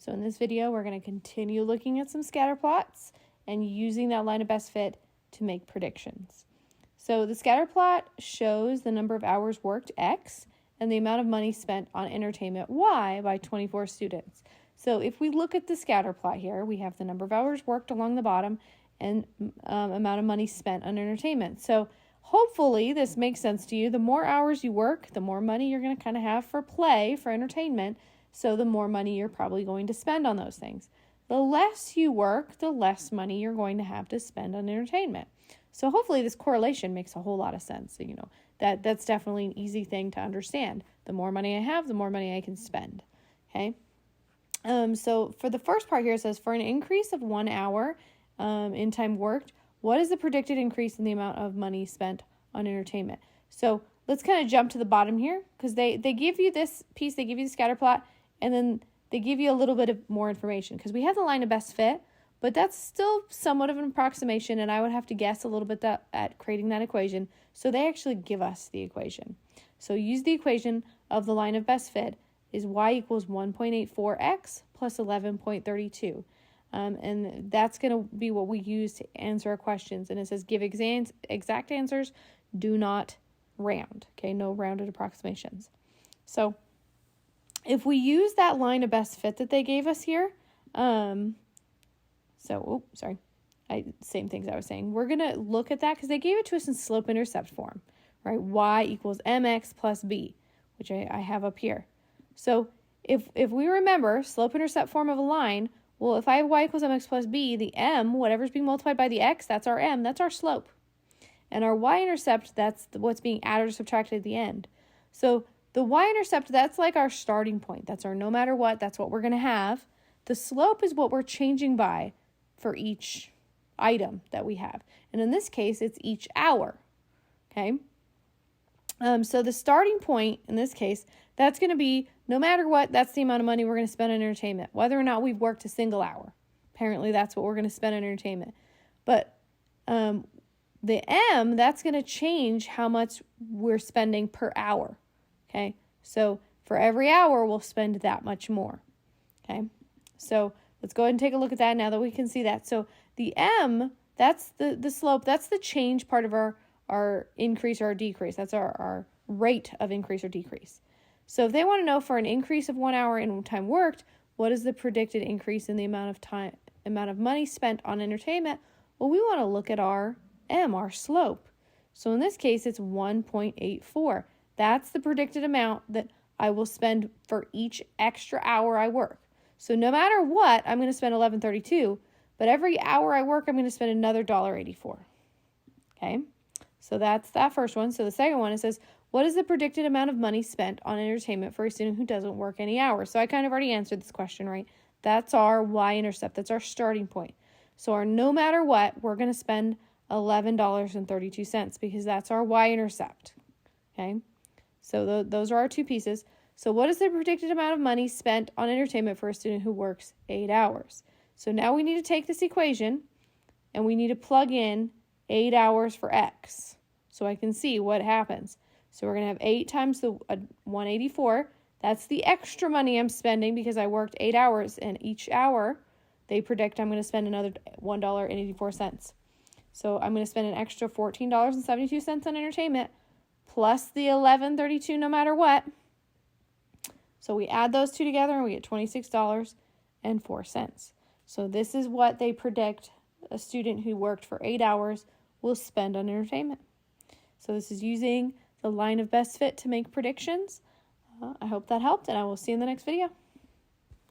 So in this video, we're going to continue looking at some scatter plots and using that line of best fit to make predictions. So the scatter plot shows the number of hours worked, X, and the amount of money spent on entertainment, Y, by 24 students. So if we look at the scatter plot here, we have the number of hours worked along the bottom and amount of money spent on entertainment. So hopefully this makes sense to you. The more hours you work, the more money you're going to kind of have for play, for entertainment. So the more money you're probably going to spend on those things. The less you work, the less money you're going to have to spend on entertainment. So hopefully this correlation makes a whole lot of sense. So, that's definitely an easy thing to understand. The more money I have, the more money I can spend. Okay. So for the first part here, it says for an increase of 1 hour in time worked, what is the predicted increase in the amount of money spent on entertainment? So let's kind of jump to the bottom here, because they give you this piece, they give you the scatter plot, and then they give you a little bit of more information, because we have the line of best fit, but that's still somewhat of an approximation, and I would have to guess a little bit at creating that equation. So they actually give us the equation. So use the equation of the line of best fit is y equals 1.84x plus 11.32. And that's going to be what we use to answer our questions. And it says give exact answers, do not round. Okay, no rounded approximations. So if we use that line of best fit that they gave us here, same things I was saying. We're going to look at that because they gave it to us in slope-intercept form, right? Y equals mx plus b, which I have up here. So if we remember slope-intercept form of a line, well, if I have y equals mx plus b, the m, whatever's being multiplied by the x, that's our m, that's our slope. And our y-intercept, that's what's being added or subtracted at the end. So the y-intercept, that's like our starting point. That's our no matter what, that's what we're going to have. The slope is what we're changing by for each item that we have. And in this case, it's each hour, okay? So the starting point, in this case, that's going to be, no matter what, that's the amount of money we're going to spend on entertainment, whether or not we've worked a single hour. Apparently, that's what we're going to spend on entertainment. But the M, that's going to change how much we're spending per hour, okay? So for every hour, we'll spend that much more, okay? So let's go ahead and take a look at that now that we can see that. So the M, that's the slope, that's the change part of our increase or our decrease. That's our rate of increase or decrease. So if they want to know for an increase of 1 hour in time worked, what is the predicted increase in the amount of money spent on entertainment? Well, we want to look at our M, our slope. So in this case, it's 1.84. That's the predicted amount that I will spend for each extra hour I work. So no matter what, I'm going to spend $11.32, but every hour I work, I'm going to spend another $1.84. Okay, so that's that first one. So the second one, it says, what is the predicted amount of money spent on entertainment for a student who doesn't work any hours? So I kind of already answered this question, right? That's our y-intercept. That's our starting point. So our no matter what, we're going to spend $11.32 because that's our y-intercept. Okay, so those are our two pieces. So what is the predicted amount of money spent on entertainment for a student who works 8 hours? So now we need to take this equation and we need to plug in 8 hours for x so I can see what happens. So we're going to have 8 times the 184. That's the extra money I'm spending because I worked 8 hours, and each hour they predict I'm going to spend another $1.84. So I'm going to spend an extra $14.72 on entertainment plus the $11.32 no matter what. So we add those two together and we get $26.04. So this is what they predict a student who worked for 8 hours will spend on entertainment. So this is using the line of best fit to make predictions. I hope that helped, and I will see you in the next video.